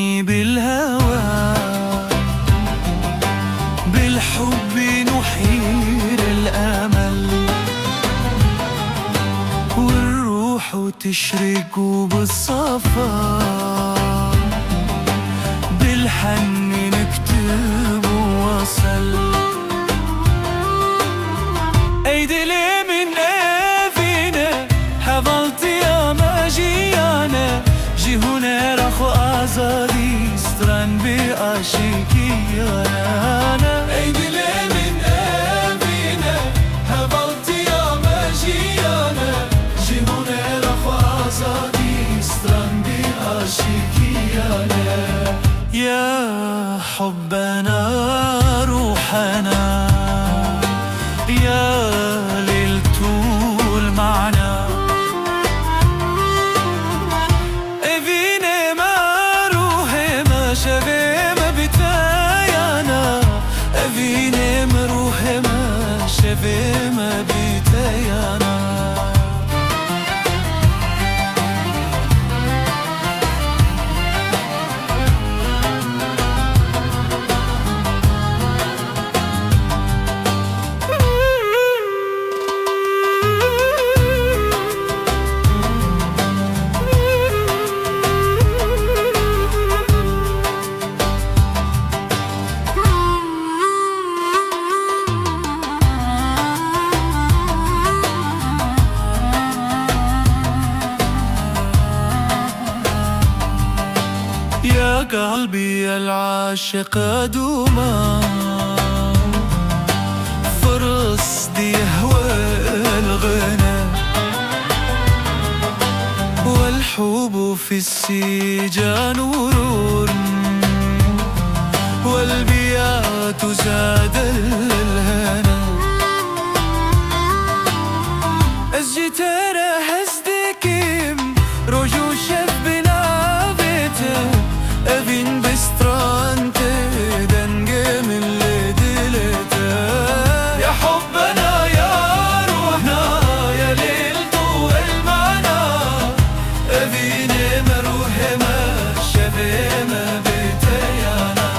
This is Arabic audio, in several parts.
تحييني بالهوى، بالحب نحير الأمل، والروح تشرق بالصفا، بالحن نكتب وصل. ايدلي من evine حفظتي ama žijane Žihune raho azadi stran bi aşikiyana. Eydile min evine حفظتي ama žijane Žihune raho azadi stran bi aşikiyana. يا حبنا روحنا يا ليل طول معنا. evine ما روحي ما شبه ما بتايانا. evine ما روحي ما شبه ما بتايانا. يا قلبي العاشق دوما فرص دي يهوى الغنى، والحب في السجان نور، والبيات زاد الهنا. الجيتارة هزدكم رجو شف بنابته evin bestrante denge milledilete. يا حبنا يا روحنا يا ليل طول معنا. evine ما روحي ما شبه ما بتايانا.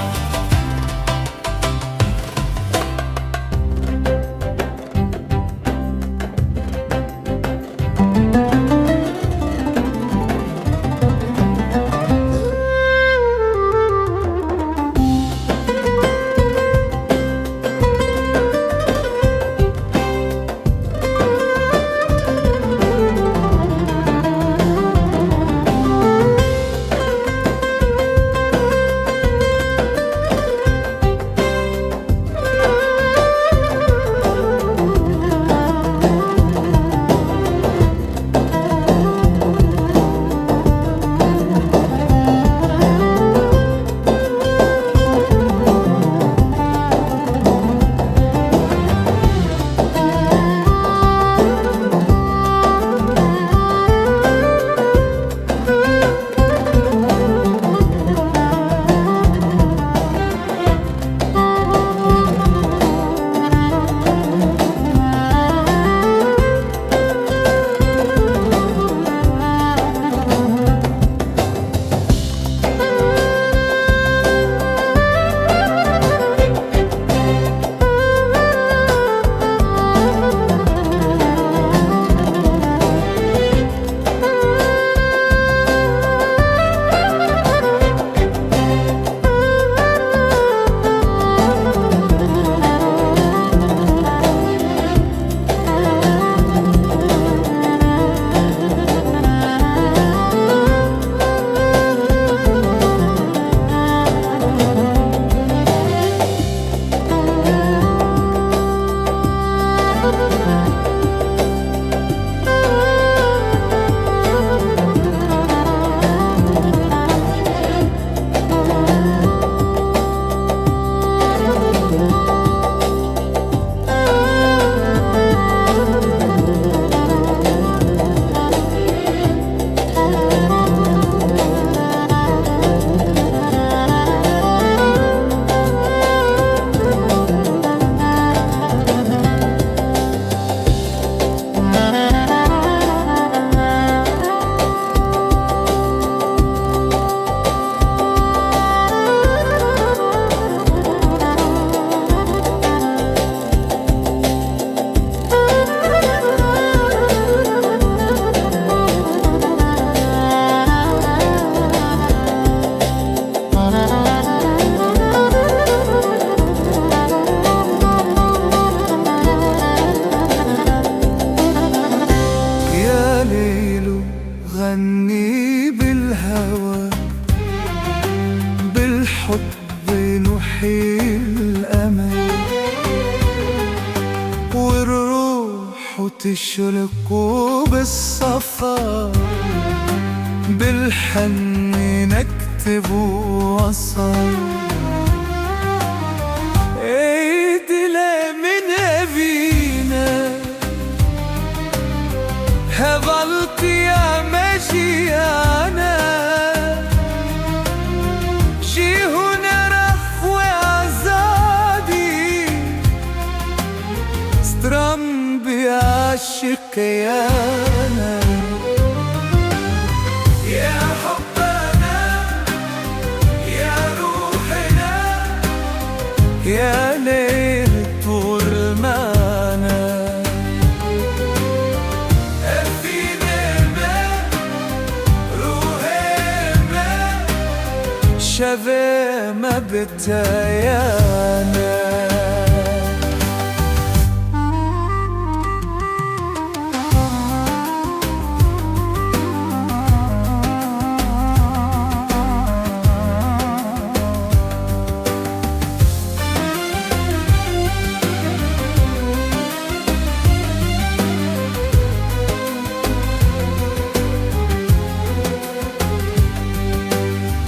بالحب نحيي الأمل، والروح تشرق بالصفا، بالحن نكتب وصل. Hevaltia mejiana Jihuna rahwe azadi Stram biashikayana Ya hubbana Ya ruhina Ya leyl turmana شذا ما بتايانا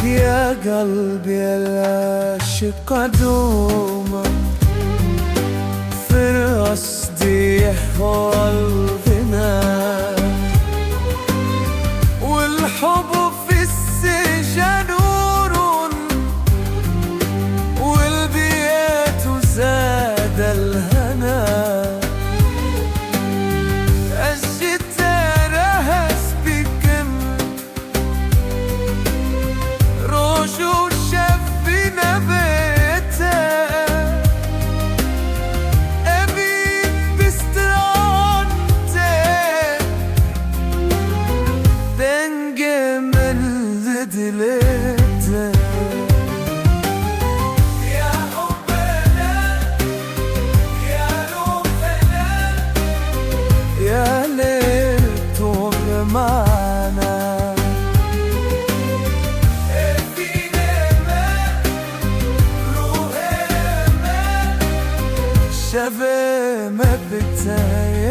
يا قلبي العاشق دوما في رصدي يحفظنا والحب في السجن نور والبيت زاد الهنا يا حبنا يا روحنا يا ليل معنا فينا ما روحنا شباب ما بتايا